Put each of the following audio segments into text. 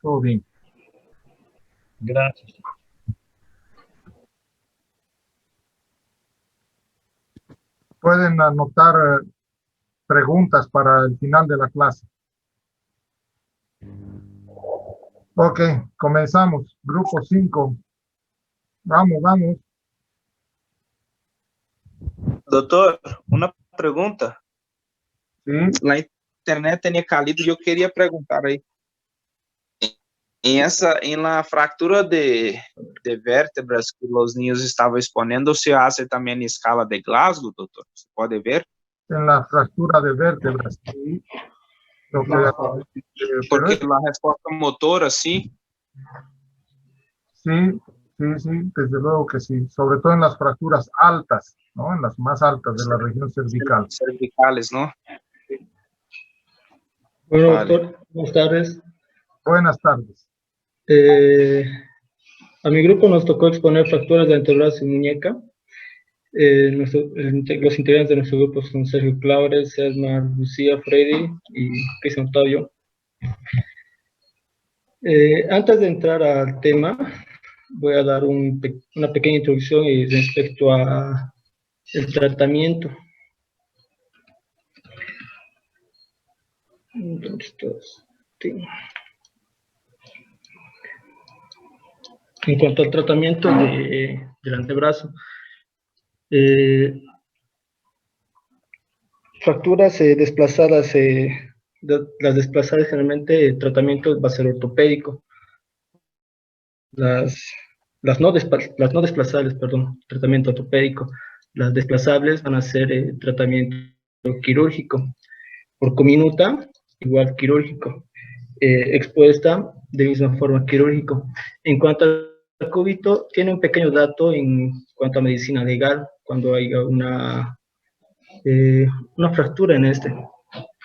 Todo bien. Gracias. Pueden anotar preguntas para el final de la clase. Ok, comenzamos. Grupo 5. Vamos, vamos. Doutor, uma pergunta. Sí. Na internet tinha caído e eu queria perguntar aí. Em la fractura de vértebras que os niños estavam exponendo, se hace também em escala de Glasgow, doutor? Você pode ver? En la fractura de vértebras. Sí. Lo que, Porque pero a resposta motora, sim. sí, desde luego que sí. Sobre todo en las fracturas altas, ¿no? En las más altas de la región cervical. Cervicales, ¿no? Bueno, Vale. doctor, buenas tardes. Buenas tardes. A mi grupo nos tocó exponer fracturas de antebrazo y muñeca. Los integrantes de nuestro grupo son Sergio Claures, Selma, Lucía, Freddy y Cristian Octavio. Antes de entrar al tema, voy a dar una pequeña introducción respecto a el tratamiento. En cuanto al tratamiento del antebrazo, fracturas desplazadas, las desplazadas generalmente el tratamiento va a ser ortopédico. Las no desplazables, perdón, tratamiento ortopédico. Las desplazables van a ser tratamiento quirúrgico. Por cominuta, igual quirúrgico. Expuesta, de misma forma quirúrgico. En cuanto al cúbito, tiene un pequeño dato en cuanto a medicina legal, cuando haya una fractura en este,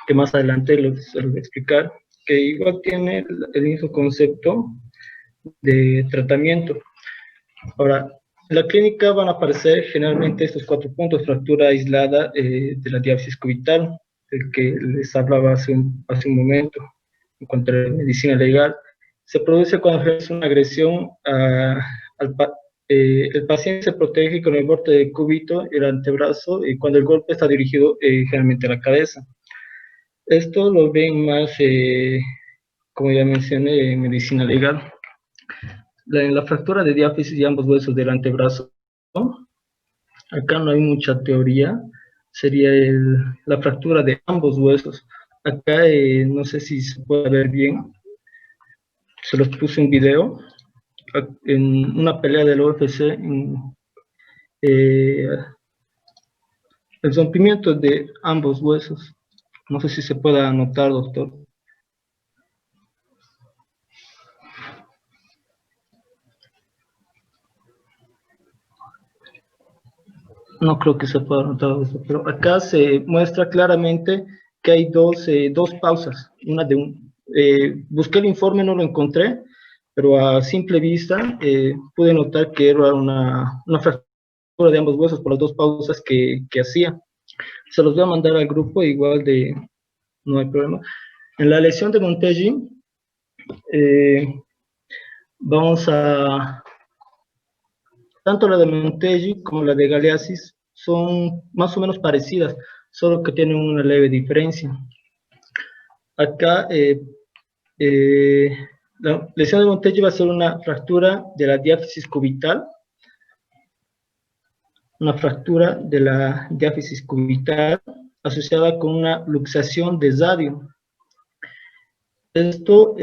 que más adelante se lo voy a explicar, que igual tiene el mismo concepto de tratamiento. Ahora, en la clínica van a aparecer generalmente estos 4 puntos: fractura aislada de la diáfisis cubital, el que les hablaba hace un momento, en cuanto a la medicina legal. Se produce cuando es una agresión el paciente se protege con el borde del cúbito y el antebrazo, y cuando el golpe está dirigido generalmente a la cabeza. Esto lo ven más, como ya mencioné, en medicina legal. En la fractura de diáfisis de ambos huesos del antebrazo, ¿no? Acá no hay mucha teoría, sería la fractura de ambos huesos. Acá no sé si se puede ver bien, se los puse en video, en una pelea del UFC, el rompimiento de ambos huesos. No sé si se pueda notar, doctor. No creo que se pueda notar, pero acá se muestra claramente que hay dos pausas. Una busqué el informe, no lo encontré, pero a simple vista pude notar que era una fractura de ambos huesos por las 2 pausas que hacía. Se los voy a mandar al grupo, igual no hay problema. En la lesión de Monteggi, vamos a... Tanto la de Monteggi como la de Galeazzi son más o menos parecidas, solo que tienen una leve diferencia. Acá, la lesión de Monteggi va a ser una fractura de la diáfisis cubital, asociada con una luxación de radio. Esto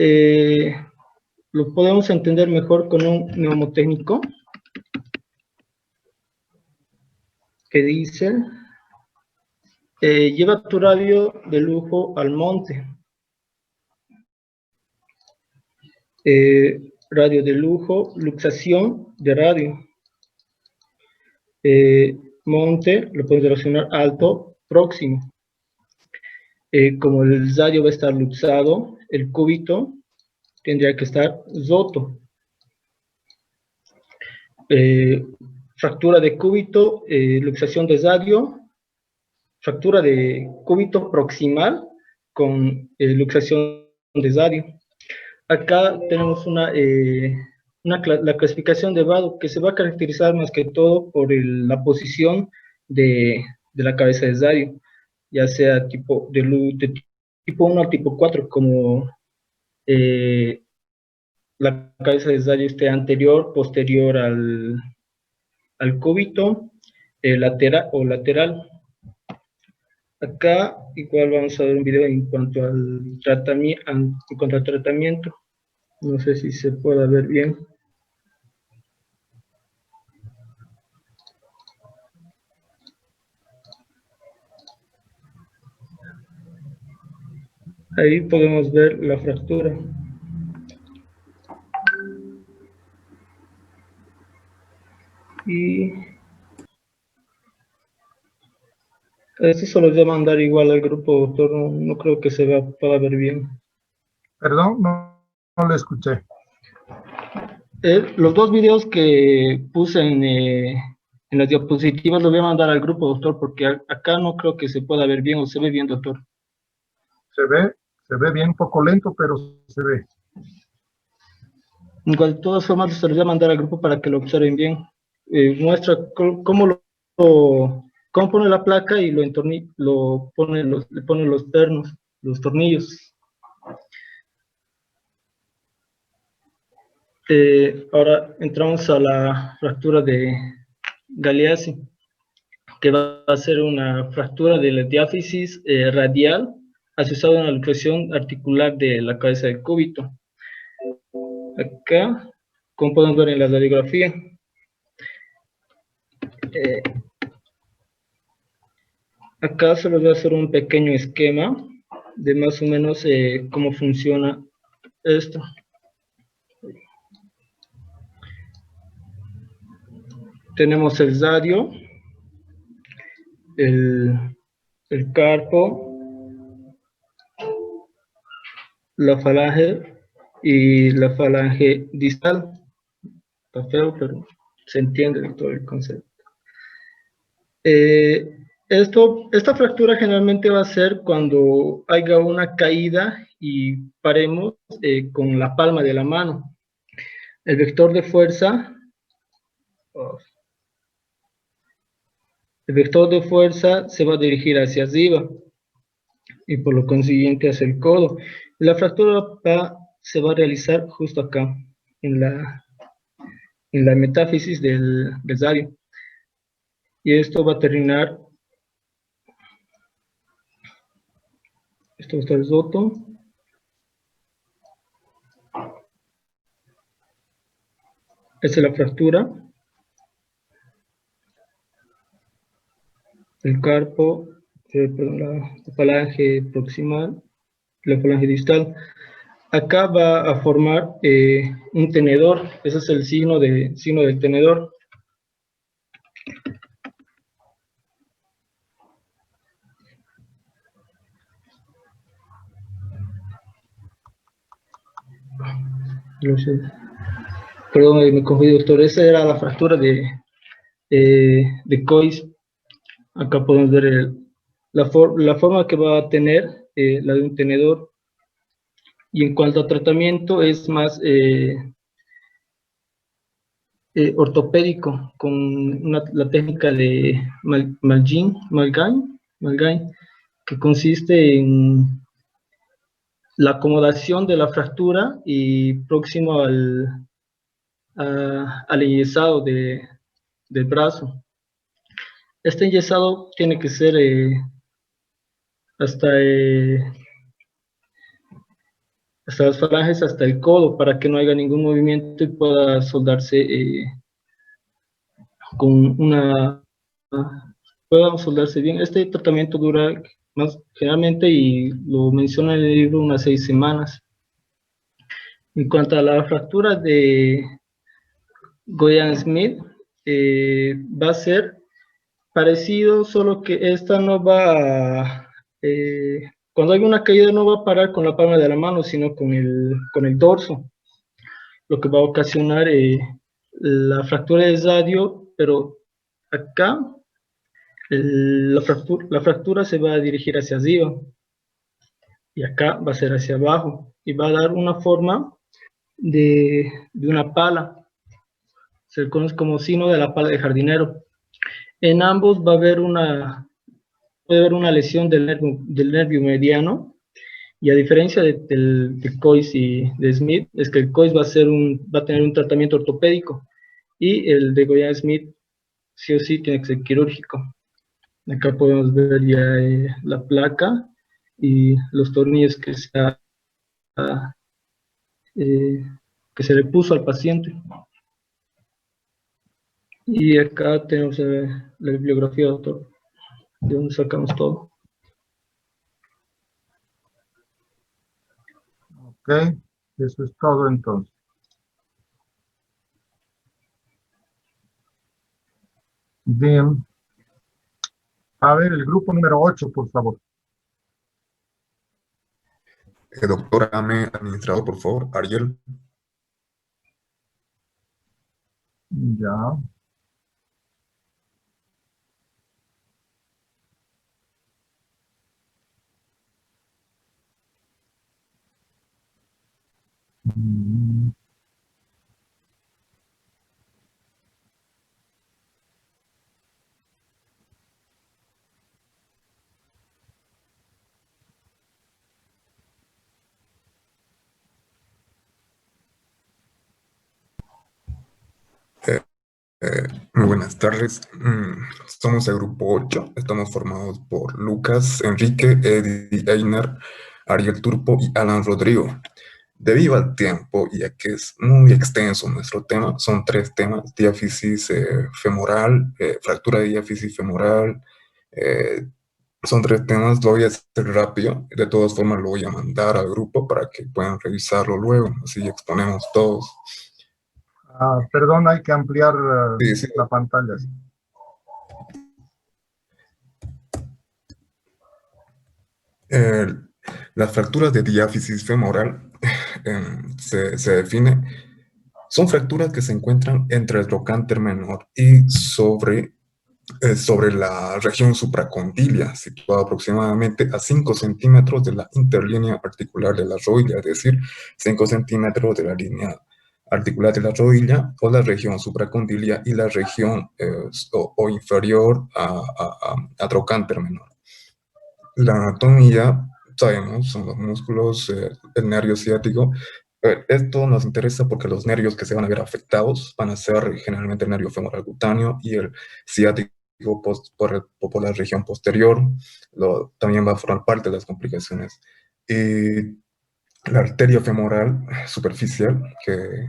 lo podemos entender mejor con un mnemotécnico que dice: lleva tu radio de lujo al monte. Radio de lujo, luxación de radio. Monte, lo podemos relacionar alto, próximo. Como el radio va a estar luxado, el cúbito tendría que estar roto. Fractura de cúbito, luxación de radio, fractura de cúbito proximal con luxación de radio. Acá tenemos la clasificación de vado, que se va a caracterizar más que todo por la posición de la cabeza de Zadio, ya sea de tipo 1 al tipo 4, como la cabeza de Zadio esté anterior, posterior al cúbito, lateral o lateral. Acá igual vamos a ver un video en cuanto al tratamiento. No sé si se pueda ver bien. Ahí podemos ver la fractura. Y esto se los voy a mandar igual al grupo, doctor. No creo que pueda ver bien. Perdón, no lo escuché. Los dos videos que puse en las diapositivas los voy a mandar al grupo, doctor, porque acá no creo que se pueda ver bien, o se ve bien, doctor. Se ve bien, un poco lento, pero se ve. Igual, de todas formas, se los voy a mandar al grupo para que lo observen bien. Muestra cómo pone la placa y le pone los pernos, los tornillos. Ahora entramos a la fractura de Galeazzi, que va a ser una fractura de la diáfisis radial asociada a una luxación articular de la cabeza del cúbito. Acá, como podemos ver en la radiografía, acá se les voy a hacer un pequeño esquema de más o menos cómo funciona esto. Tenemos el zadio, el carpo, la falange y la falange distal. Está feo, pero se entiende todo el concepto. Esta fractura generalmente va a ser cuando haya una caída y paremos con la palma de la mano. El vector de fuerza se va a dirigir hacia arriba y por lo consiguiente hacia el codo. La fractura se va a realizar justo acá, en la metáfisis del zadio. Y esto va a terminar, esto está el roto. Esta es la fractura. El carpo, la falange proximal, la falange distal. Acá va a formar un tenedor. Ese es el signo del tenedor. Perdón, me confundí, doctor. Esa era la fractura de Cois. Acá podemos ver la forma que va a tener la de un tenedor. Y en cuanto a tratamiento, es más ortopédico, con la técnica de Malgain, que consiste en la acomodación de la fractura y próximo al enyesado del brazo. Este enyesado tiene que ser hasta las falanges, hasta el codo, para que no haya ningún movimiento y pueda soldarse pueda soldarse bien. Este tratamiento dura más generalmente, y lo menciona en el libro, unas 6 semanas. En cuanto a la fractura de Goyan-Smith, va a ser parecido, solo que esta no va cuando hay una caída no va a parar con la palma de la mano, sino con el dorso, lo que va a ocasionar la fractura de radio, pero acá la fractura se va a dirigir hacia arriba y acá va a ser hacia abajo y va a dar una forma de una pala. Se le conoce como sino de la pala de jardinero. En ambos va a haber puede haber una lesión del nervio mediano, y a diferencia de Coys y de Smith, es que el Coys va a tener un tratamiento ortopédico, y el de Goya Smith sí o sí tiene que ser quirúrgico. Acá podemos ver ya la placa y los tornillos eh, que se le puso al paciente. Y acá tenemos la bibliografía, doctor, de donde sacamos todo. Ok, eso es todo entonces. Bien. A ver, el grupo número 8, por favor. Doctor, dame administrador, por favor. Ariel. Ya. Mm. Muy buenas tardes. Somos el grupo 8. Estamos formados por Lucas, Enrique, Eddie, Einar, Ariel Turpo y Alan Rodrigo. Debido al tiempo, y ya que es muy extenso nuestro tema, son 3 temas: diáfisis femoral, fractura de diáfisis femoral. Son 3 temas, lo voy a hacer rápido. De todas formas, lo voy a mandar al grupo para que puedan revisarlo luego, así exponemos todos. Perdón, hay que ampliar Sí. la pantalla. Las fracturas de diáfisis femoral se define, son fracturas que se encuentran entre el trocánter menor y sobre la región supracondilia, situada aproximadamente a 5 centímetros de la interlínea articular de la rodilla, es decir, 5 centímetros de la línea articular de la rodilla, o la región supracondilia y la región o inferior a trocánter menor. La anatomía, sabemos, son los músculos, el nervio ciático. Esto nos interesa porque los nervios que se van a ver afectados van a ser generalmente el nervio femoral cutáneo y el ciático por la región posterior. También va a formar parte de las complicaciones. Y la arteria femoral superficial, que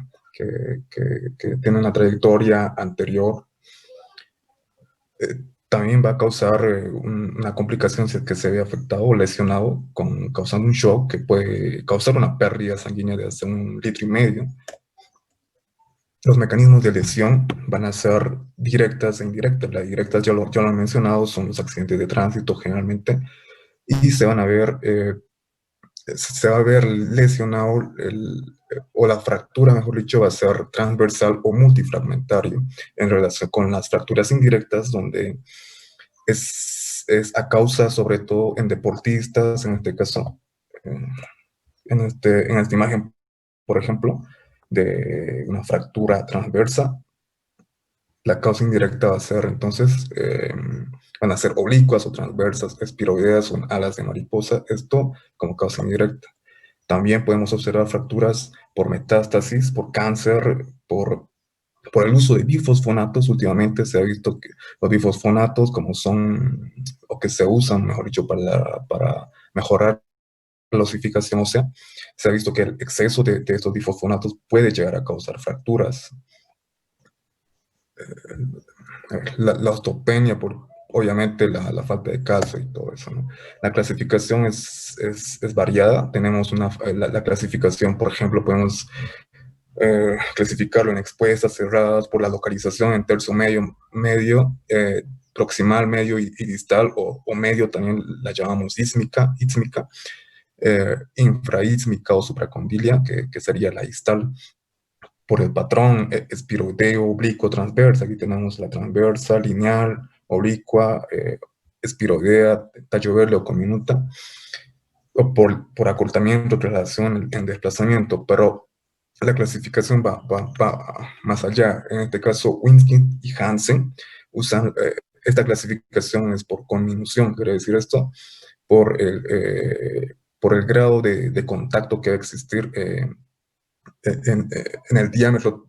tiene una trayectoria anterior, también va a causar una complicación si es que se ve afectado o lesionado, causando un shock que puede causar una pérdida sanguínea de hasta 1,5 litros. Los mecanismos de lesión van a ser directas e indirectas. Las directas ya lo he mencionado, son los accidentes de tránsito generalmente, y se va a ver lesionado o la fractura, mejor dicho, va a ser transversal o multifragmentario, en relación con las fracturas indirectas, donde es a causa, sobre todo en deportistas, en este caso, en esta imagen, por ejemplo, de una fractura transversa. La causa indirecta va a ser, entonces, van a ser oblicuas o transversas, espiroideas o en alas de mariposa, esto como causa indirecta. También podemos observar fracturas por metástasis, por cáncer, por el uso de bifosfonatos. Últimamente se ha visto que los bifosfonatos, como son, o que se usan, mejor dicho, para mejorar la osificación ósea, se ha visto que el exceso de estos bifosfonatos puede llegar a causar fracturas. La osteopenia, obviamente la falta de calcio y todo eso, ¿no? La clasificación es variada. Tenemos la clasificación, por ejemplo, podemos clasificarlo en expuestas, cerradas, por la localización en tercio medio, proximal, medio y distal, o medio también la llamamos ísmica, infraísmica o supracondilia, que sería la distal. Por el patrón espiroideo, oblicuo, transversa. Aquí tenemos la transversa, lineal, oblicua, espiroidea, tallo verde o comminuta, o por acortamiento, traslación en desplazamiento. Pero la clasificación va más allá. En este caso, Winskin y Hansen usan, esta clasificación es por conminución, quiere decir esto, por el grado de contacto que va a existir en el diámetro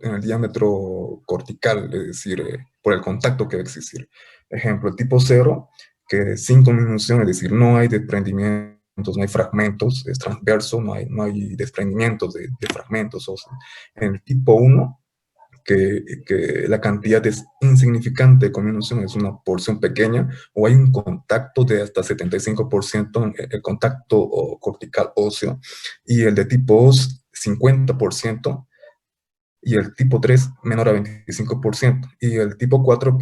cortical, es decir, por el contacto que va a existir. Ejemplo, tipo 0, que sin conminución, es decir, no hay desprendimientos, no hay fragmentos, es transverso, no hay desprendimientos de fragmentos óseos. En el tipo 1, que la cantidad es insignificante de conminución, es una porción pequeña, o hay un contacto de hasta 75%, el contacto cortical óseo, y el de tipo 2, 50%, y el tipo 3 menor a 25%, y el tipo 4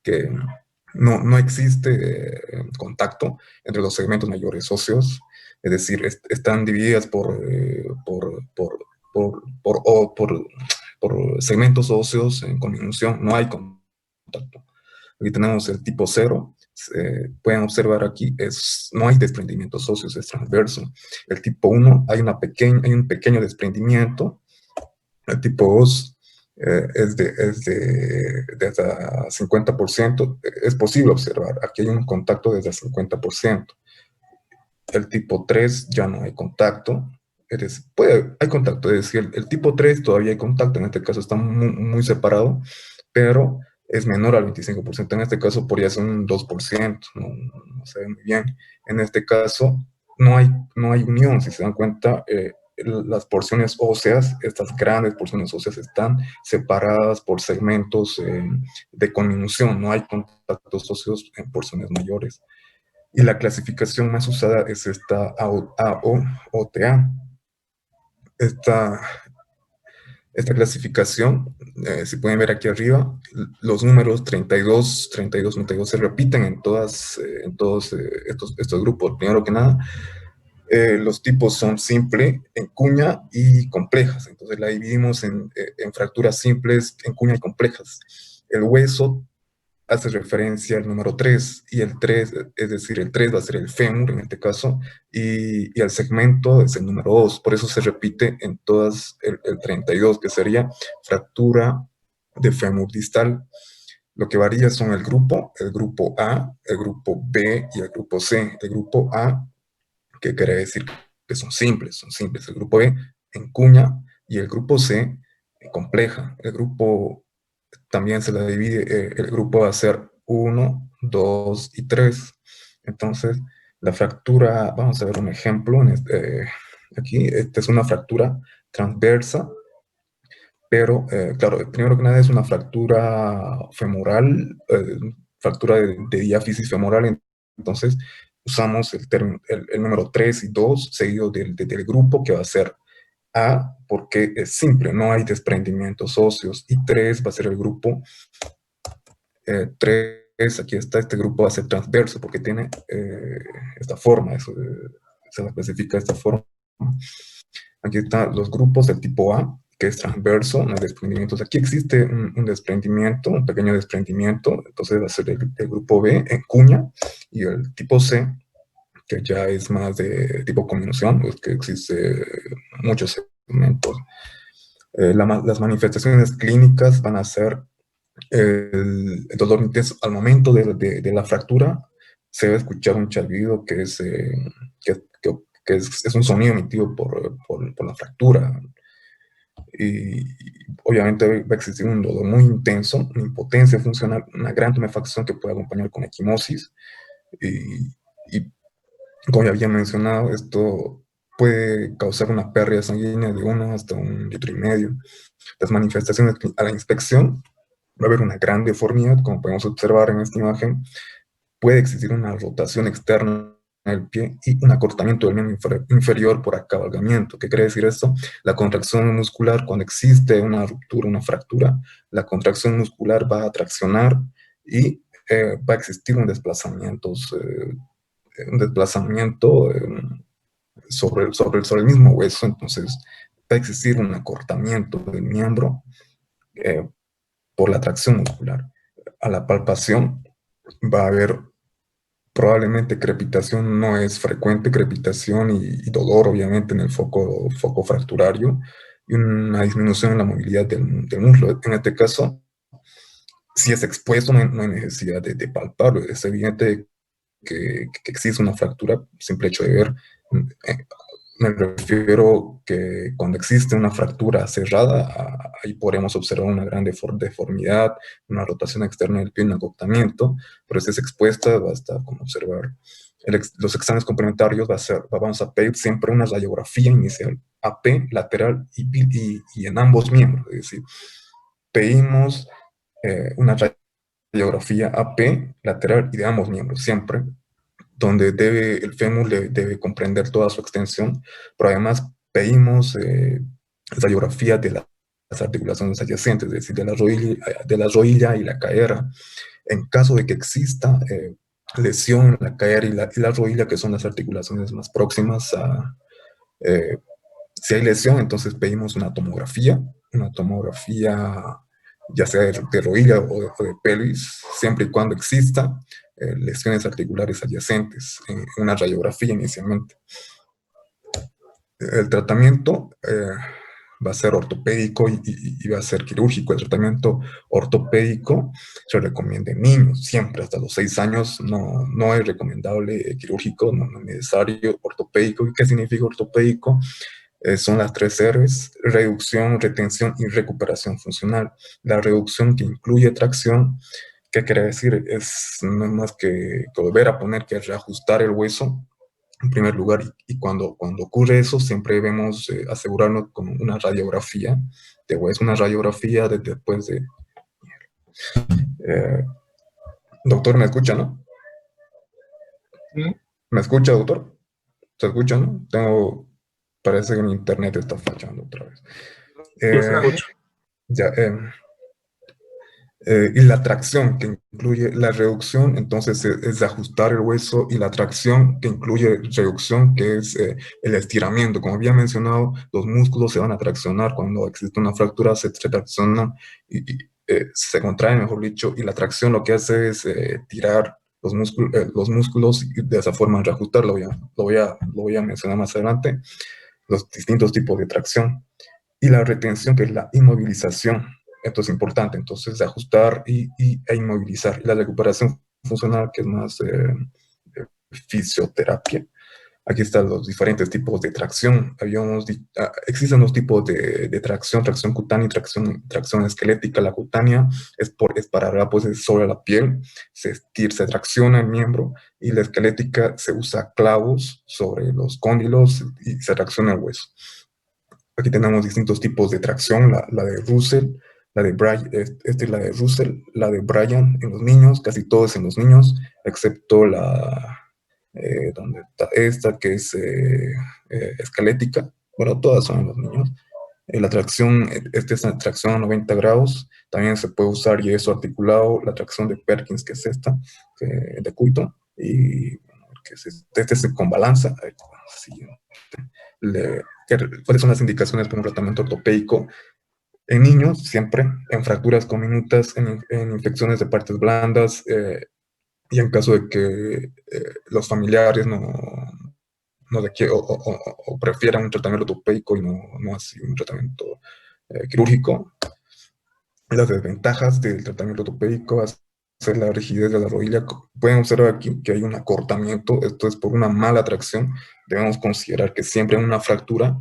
que no existe contacto entre los segmentos mayores óseos, es decir, están divididas por segmentos óseos en conjunción, no hay contacto. Aquí tenemos el tipo 0, pueden observar aquí, no hay desprendimientos óseos, es transverso. El tipo 1 hay un pequeño desprendimiento. El tipo 2 es de hasta 50%, es posible observar, aquí hay un contacto desde el 50%. El tipo 3 ya no hay contacto, hay contacto, es decir, el tipo 3 todavía hay contacto, en este caso está muy separado, pero es menor al 25%, en este caso podría ser un 2%, no se ve muy bien. En este caso no hay unión, si se dan cuenta, las porciones óseas, estas grandes porciones óseas están separadas por segmentos de conminución, no hay contactos óseos en porciones mayores. Y la clasificación más usada es esta AOTA. Esta clasificación, si pueden ver aquí arriba, los números 32, 32, 32 se repiten en todos estos grupos. Primero que nada, los tipos son simple, en cuña y complejas. Entonces la dividimos en fracturas simples, en cuña y complejas. El hueso hace referencia al número 3, y el 3, es decir, el 3 va a ser el fémur en este caso, y el segmento es el número 2, por eso se repite en todas el 32, que sería fractura de fémur distal. Lo que varía son el grupo A, el grupo B y el grupo C. El grupo A, que quiere decir que son simples, el grupo B en cuña, y el grupo C compleja. El grupo también se la divide, el grupo va a ser 1, 2 y 3. Entonces, la fractura, vamos a ver un ejemplo. Aquí, esta es una fractura transversa, pero, claro, primero que nada es una fractura femoral, fractura de diáfisis femoral. Entonces, usamos el número 3 y 2 seguido del grupo, que va a ser A, porque es simple, no hay desprendimientos óseos, y 3 va a ser el grupo 3, aquí está, este grupo va a ser transverso porque tiene esta forma, se la especifica de esta forma. Aquí están los grupos del tipo A, que es transverso, no hay desprendimientos. Aquí existe un desprendimiento, un pequeño desprendimiento, entonces va a ser el grupo B en cuña, y el tipo C, que ya es más de tipo conminución, pues que existe muchos segmentos. Las manifestaciones clínicas van a ser el dolor intenso. Al momento de la fractura se va a escuchar un chasquido que es un sonido emitido por la fractura, y obviamente va a existir un dolor muy intenso, una impotencia funcional, una gran tumefacción que puede acompañar con equimosis, y como ya había mencionado, esto puede causar una pérdida sanguínea de 1 hasta 1,5 litros. Las manifestaciones a la inspección: va a haber una gran deformidad, como podemos observar en esta imagen. Puede existir una rotación externa del pie y un acortamiento del miembro inferior por acabalgamiento. ¿Qué quiere decir esto? La contracción muscular, cuando existe una ruptura, una fractura, la contracción muscular va a traccionar, y va a existir un desplazamiento sobre el mismo hueso. Entonces va a existir un acortamiento del miembro por la tracción muscular. A la palpación va a haber probablemente crepitación no es frecuente, crepitación y dolor obviamente en el foco fracturario, y una disminución en la movilidad del muslo. En este caso, si es expuesto, no hay necesidad de palparlo. Es evidente que existe una fractura, simple hecho de ver. Me refiero que cuando existe una fractura cerrada, ahí podemos observar una gran deformidad, una rotación externa del pie, un agotamiento, pero si es expuesta, basta con observar. Los exámenes complementarios vamos a pedir siempre una radiografía inicial, AP, lateral y en ambos miembros. Es decir, pedimos una radiografía AP, lateral y de ambos miembros, siempre, donde el fémur debe comprender toda su extensión, pero además pedimos radiografía de las articulaciones adyacentes, es decir, de la rodilla y la cadera. En caso de que exista lesión en la cadera y la rodilla, que son las articulaciones más próximas si hay lesión, entonces pedimos una tomografía ya sea de rodilla o de pelvis, siempre y cuando exista lesiones articulares adyacentes en una radiografía inicialmente. El tratamiento va a ser ortopédico y va a ser quirúrgico. El tratamiento ortopédico se recomienda en niños, siempre hasta los 6 años. No es recomendable quirúrgico, no es necesario ortopédico. ¿Y qué significa ortopédico? Son las 3 R's: reducción, retención y recuperación funcional. La reducción, que incluye tracción, ¿qué quiere decir? No es más que volver a poner, que reajustar el hueso en primer lugar, y cuando ocurre eso, siempre debemos asegurarnos con una radiografía de hueso, una radiografía después de... doctor, ¿me escucha, no? Sí. ¿Me escucha, doctor? ¿Se escucha, no? Parece que mi internet está fallando otra vez. Ya, y la tracción, que incluye la reducción, entonces es ajustar el hueso, y la tracción, que incluye reducción, que es el estiramiento. Como había mencionado, los músculos se van a traccionar cuando existe una fractura, se traccionan y se contraen, mejor dicho, y la tracción lo que hace es tirar los músculos y de esa forma reajustar. Lo voy a mencionar más adelante, los distintos tipos de tracción. Y la retención, que es la inmovilización. Esto es importante, entonces, de ajustar e inmovilizar. Y la recuperación funcional, que es más fisioterapia. Aquí están los diferentes tipos de tracción. Existen dos tipos de tracción: tracción cutánea y tracción esquelética. La cutánea es para pues, sobre la piel, se tracciona el miembro, y la esquelética se usa clavos sobre los cóndilos y se tracciona el hueso. Aquí tenemos distintos tipos de tracción: la de Russell, la de Bryan, esta es la de Russell, la de Bryan en los niños, casi todos en los niños, excepto donde está esta, que es esquelética. Bueno, todas son en los niños. La tracción, esta es la tracción a 90 grados, también se puede usar yeso articulado. La tracción de Perkins, que es esta, de Cuyton, y este es con balanza. ¿Cuáles son las indicaciones para un tratamiento ortopédico? En niños, siempre, en fracturas cominitas, en infecciones de partes blandas, y en caso de que los familiares o prefieran un tratamiento ortopédico y no así un tratamiento quirúrgico. Las desventajas del tratamiento ortopédico va a ser la rigidez de la rodilla. Pueden observar aquí que hay un acortamiento. Esto es por una mala tracción. Debemos considerar que siempre en una fractura,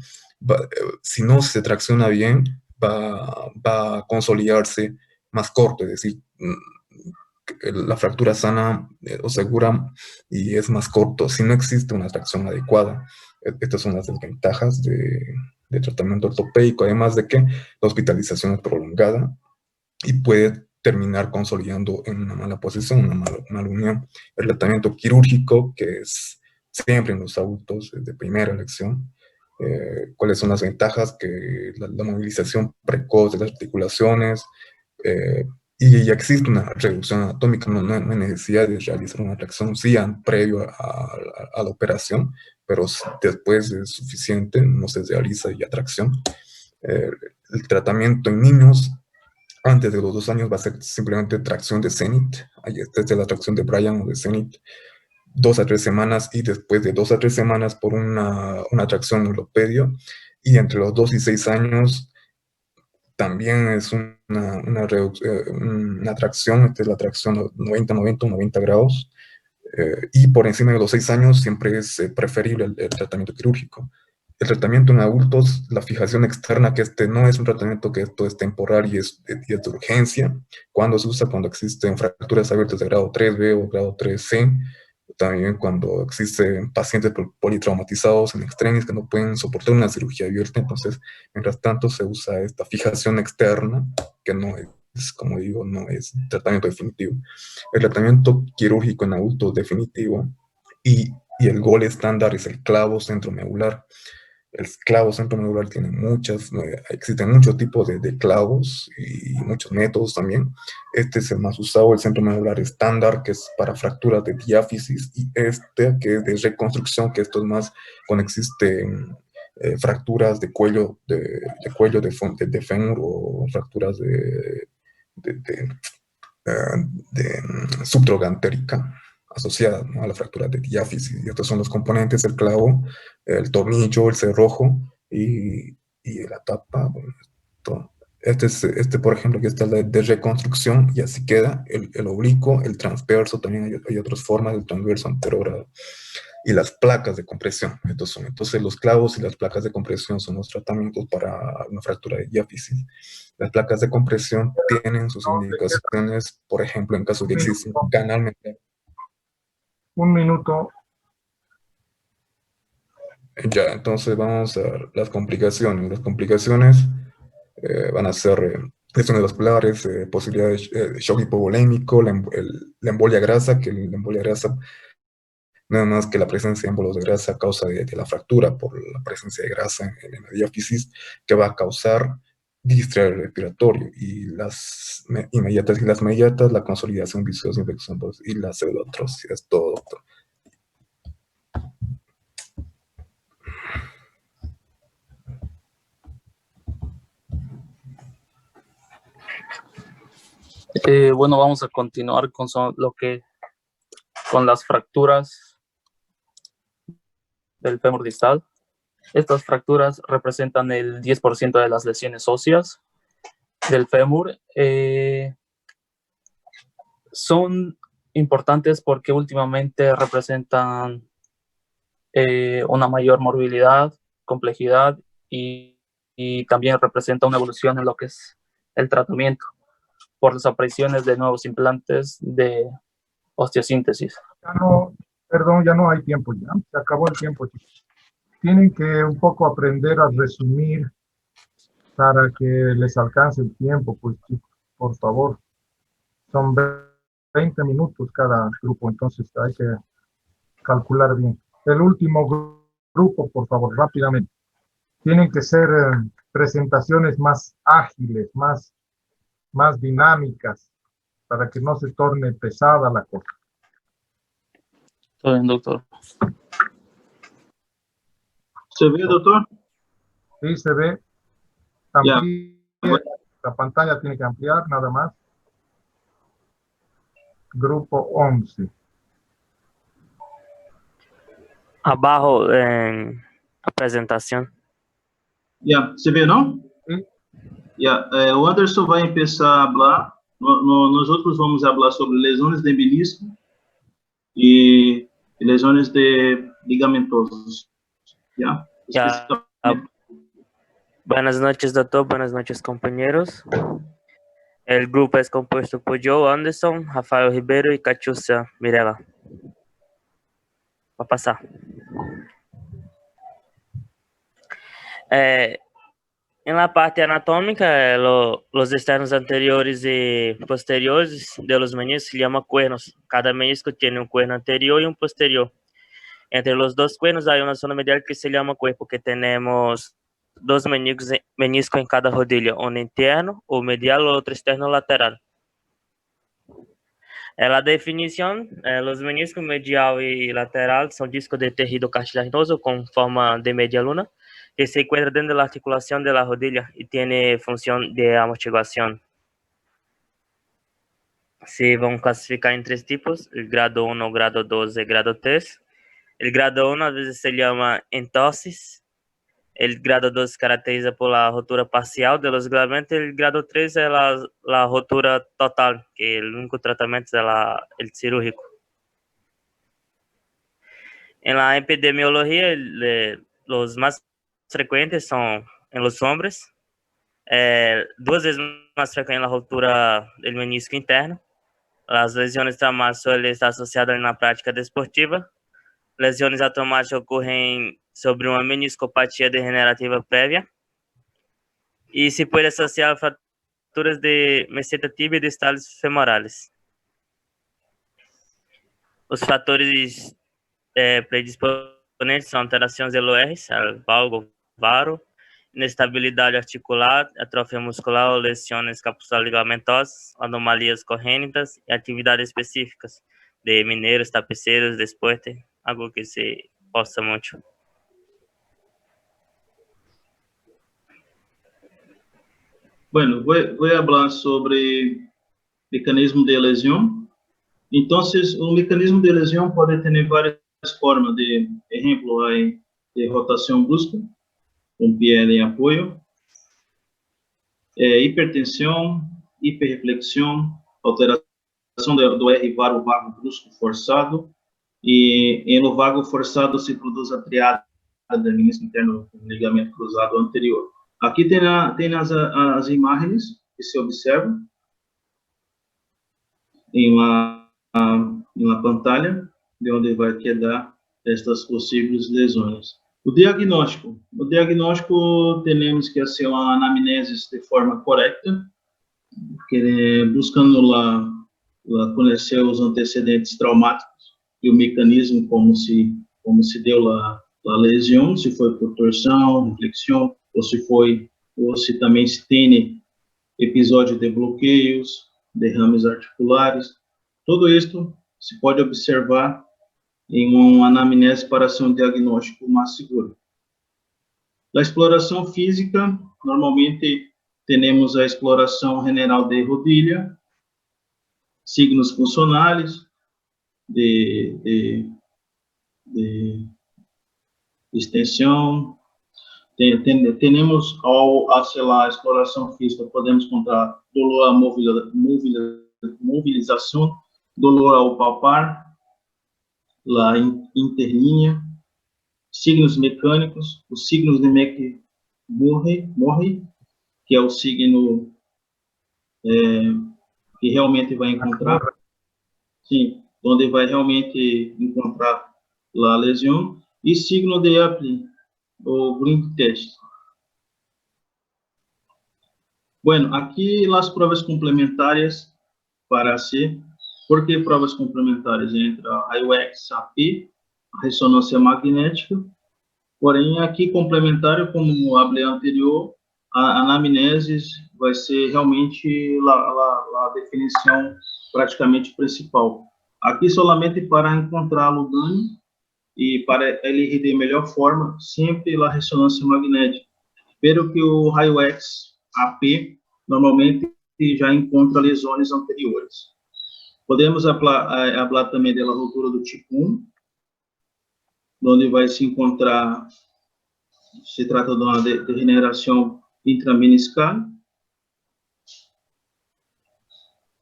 si no se tracciona bien, va a consolidarse más corto, es decir, la fractura sana o segura y es más corto si no existe una tracción adecuada. Estas son las desventajas de tratamiento ortopédico, además de que la hospitalización es prolongada y puede terminar consolidando en una mala posición, una mala unión. El tratamiento quirúrgico, que es siempre en los adultos de primera elección. ¿Cuáles son las ventajas? Que la movilización precoz de las articulaciones, y ya existe una reducción anatómica, no hay necesidad de realizar una tracción, sí, previo a la operación, pero después es suficiente, no se realiza ya tracción. El tratamiento en niños antes de los 2 años va a ser simplemente tracción de Zenit. Ahí esta es la tracción de Bryan o de Zenit. 2 a 3 semanas y después de 2 a 3 semanas por una tracción neuropedio, y entre los 2 y 6 años también es una tracción, esta es la tracción 90-90 o 90 grados, y por encima de los 6 años siempre es preferible el tratamiento quirúrgico. El tratamiento en adultos, la fijación externa, que este no es un tratamiento que esto es temporal y es de urgencia, cuando se usa cuando existen fracturas abiertas de grado 3B o grado 3C, también cuando existen pacientes politraumatizados en extremis que no pueden soportar una cirugía abierta. Entonces, mientras tanto se usa esta fijación externa, que no es, como digo, no es tratamiento definitivo. El tratamiento quirúrgico en adultos definitivo y el gol estándar es el clavo centromedular. El clavo centromedular tiene existen muchos tipos de clavos y muchos métodos también. Este es el más usado, el centromedular estándar, que es para fracturas de diáfisis, y este que es de reconstrucción, que esto es más cuando existen fracturas de cuello de fémur, o fracturas subtrocantérica asociada, ¿no?, a la fractura de diáfisis. Y estos son los componentes: el clavo, el tornillo, el cerrojo y la tapa. Bueno, por ejemplo, aquí está la de reconstrucción, y así queda el oblicuo, el transverso, también hay otras formas, el transverso anterogrado, y las placas de compresión. Entonces los clavos y las placas de compresión son los tratamientos para una fractura de diáfisis. Las placas de compresión tienen sus indicaciones, por ejemplo, en caso de que exista un canal mental. Un minuto. Ya, entonces vamos a las complicaciones. Las complicaciones van a ser lesiones vasculares, posibilidades de shock hipovolémico, la embolia grasa, que la embolia grasa, nada más que la presencia de émbolos de grasa a causa de la fractura por la presencia de grasa en la diáfisis, que va a causar distrés respiratorio, y las inmediatas y las mediatas, la consolidación viciosa, infección y la pseudoartrosis. Es todo, doctor. Bueno, vamos a continuar con las fracturas del fémur distal. Estas fracturas representan el 10% de las lesiones óseas del fémur. Son importantes porque últimamente representan una mayor morbilidad, complejidad, y también representa una evolución en lo que es el tratamiento por las apariciones de nuevos implantes de osteosíntesis. Perdón, ya no hay tiempo, ya se acabó el tiempo, chicos. Tienen que un poco aprender a resumir para que les alcance el tiempo, pues, chicos, por favor. Son 20 minutos cada grupo, entonces hay que calcular bien. El último grupo, por favor, rápidamente. Tienen que ser presentaciones más ágiles, más dinámicas, para que no se torne pesada la cosa. Todo bien, doctor. ¿Se ve, doctor? Sí, se ve. Amplíe. La pantalla tiene que ampliar, nada más. Grupo 11. Abajo en la presentación. Ya, ¿se ve, no? Sí. Ya, o Anderson vai empezar a hablar. Nós outros vamos hablar sobre lesões de menisco e lesões de ligamentosos. Ya. Ya. Buenas noches, doctor. Buenas noches, compañeros. El grupo es compuesto por Joe Anderson, Rafael Ribeiro y Catiucia Mirela. Va a pasar. En la parte anatómica, los externos anteriores y posteriores de los meniscos se llaman cuernos. Cada menisco tiene un cuerno anterior y un posterior. Entre los dos cuernos hay una zona medial que se llama cuerpo, que tenemos dos meniscos en cada rodilla, uno interno o medial o otro externo lateral. En la definición, los meniscos medial y lateral son discos de tejido cartilaginoso con forma de media luna, que se encuentra dentro de la articulación de la rodilla y tiene función de amortiguación. se vão classificar em 3 tipos, o grado 1, o grado 2 e o grado 3. O grado 1 às vezes se chama entosis, o grado 2 se caracteriza por la rotura parcial de los ligamentos, e o grado 3 é la rotura total, que o único tratamento é el cirúrgico. En la epidemiología, los más frecuentes son en los hombres, 2 veces más frecuente la rotura del menisco interno. As lesões traumáticas suelen estar associadas na prática desportiva. Lesões automáticas ocorrem sobre uma meniscopatia degenerativa prévia. E se pode associar a fraturas de meseta tibia e de estalos femorales. Os fatores predisponentes são alterações de LORs, valgo, varo, inestabilidade articular, atrofia muscular ou lesões capsular-ligamentosas, anomalias congênitas e atividades específicas de mineiros, tapeceiros, desporte, algo que se posta muito. Bueno, voy a hablar sobre mecanismo de lesión. Entonces, un mecanismo de lesión puede tener varias formas. De ejemplo, hay de rotación brusca, con pie de apoyo, hipertensão, hiperreflexão, alteração do R vago brusco forçado, e no vago forçado se produz a triada do menisco interno com ligamento cruzado anterior. Aqui tem as imagens que se observam em uma pantalla, de onde vai quedar estas possíveis lesões. O diagnóstico temos que fazer uma anamnese de forma correta, buscando conhecer os antecedentes traumáticos e o mecanismo como se deu a lesão, se foi por torção, reflexão, ou se também se tem episódio de bloqueios, derrames articulares. Tudo isto se pode observar em uma anamnese para ser um diagnóstico mais seguro. A exploração física, normalmente temos a exploração general de rodilha, signos funcionais, de extensão. Temos, ao fazer a exploração física, podemos encontrar dolor à movilização, dolor ao palpar, a interninha, signos mecânicos, os signos de McMurray, que é o signo que realmente vai encontrar, sim, onde vai realmente encontrar a lesão, e signo de Aplin, o Green Test. Bueno, aqui as provas complementares para ser. Por que provas complementares? Entre a IUX, AP, a ressonância magnética. Porém, aqui complementar, como a falei anterior, a anamnese vai ser realmente a definição praticamente principal. Aqui somente para encontrar o dano e para ele ir de melhor forma, sempre a ressonância magnética. Pero que o raio-X AP normalmente já encontra lesões anteriores. Podemos falar também da ruptura do tipo 1, onde vai se encontrar, se trata de uma degeneração intrameniscal.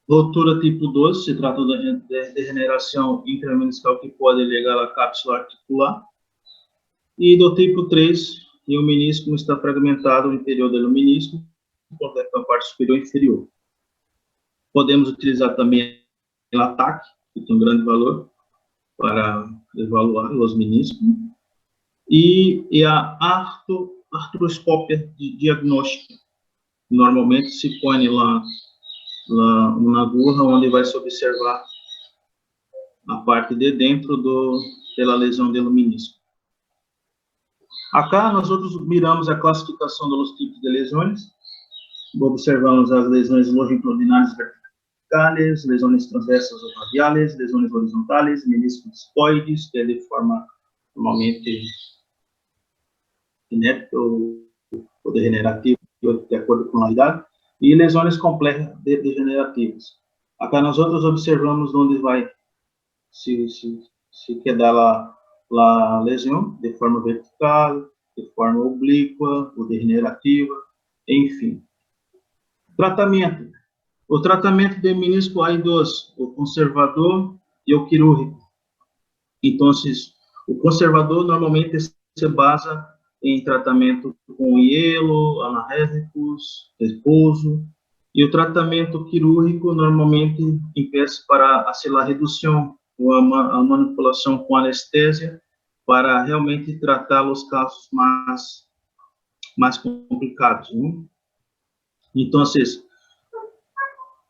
Ruptura tipo 2, se trata de degeneração intrameniscal que pode ligar à cápsula articular. E do tipo 3, o menisco está fragmentado, o interior do menisco, a parte superior e inferior. Podemos utilizar também o ataque, que tem um grande valor para evaluar os meniscos, e a artroscópia diagnóstica. Normalmente se põe lá uma agulha onde vai se observar a parte de dentro da lesão do menisco. Acá nós miramos a classificação dos tipos de lesões. Observamos as lesões longitudinais verticais, lesões transversas ou radiais, lesões horizontais, meniscos discoides, que é de forma normalmente cinética ou degenerativa, de acordo com a idade, e lesões complexas degenerativas. Acá nosotros observamos dónde vai se quedar a lesão de forma vertical, de forma oblíqua ou degenerativa, enfim. Tratamento. O tratamento de menisco há dois, o conservador e o quirúrgico. Então, o conservador normalmente se basa em tratamento com hielo, analgésicos, repouso, e o tratamento quirúrgico normalmente empieza para a redução ou a manipulação com anestesia para realmente tratar os casos mais complicados, né? Então,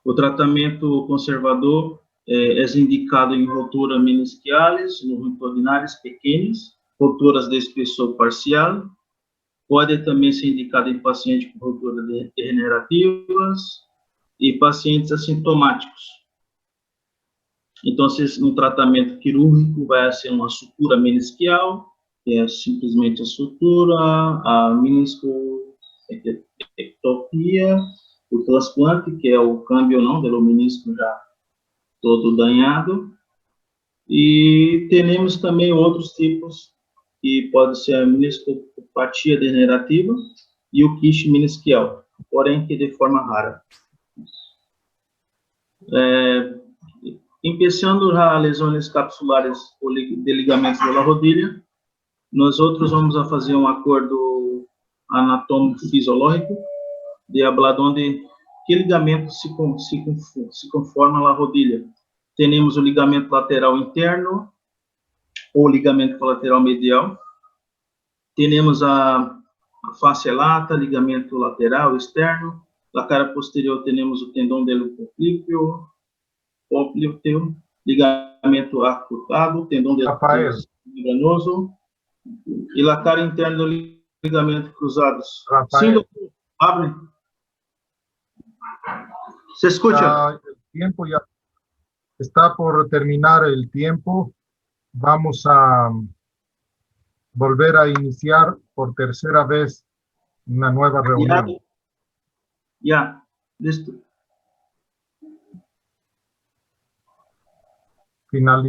o tratamento conservador é indicado em rupturas menisquiais, longitudinais pequenas, rupturas de espessor parcial. Pode também ser indicado em pacientes com rupturas degenerativas e pacientes assintomáticos. Então, no tratamento quirúrgico, vai ser uma sutura menisquial, que é simplesmente a sutura, a meniscoectopia, o transplante, que é o câmbio do menisco já todo danhado. E temos também outros tipos, que pode ser a meniscopatia degenerativa e o quiste menisquial, porém que de forma rara. Começando as lesões capsulares de ligamentos da rodilha, nós vamos a fazer um acordo anatômico fisiológico de hablar onde que ligamento se conforma a rodilha. Temos o ligamento lateral interno ou ligamento colateral medial. Temos a face lata, ligamento lateral externo. Na cara posterior temos o tendão del popliteo, ligamento acutado, tendão del membranoso e na cara interna do ligamento cruzados. Sim, doutor, abre. ¿Se escucha? El tiempo ya está por terminar el tiempo. Vamos a volver a iniciar por tercera vez una nueva reunión. Ya, listo. Finalizar.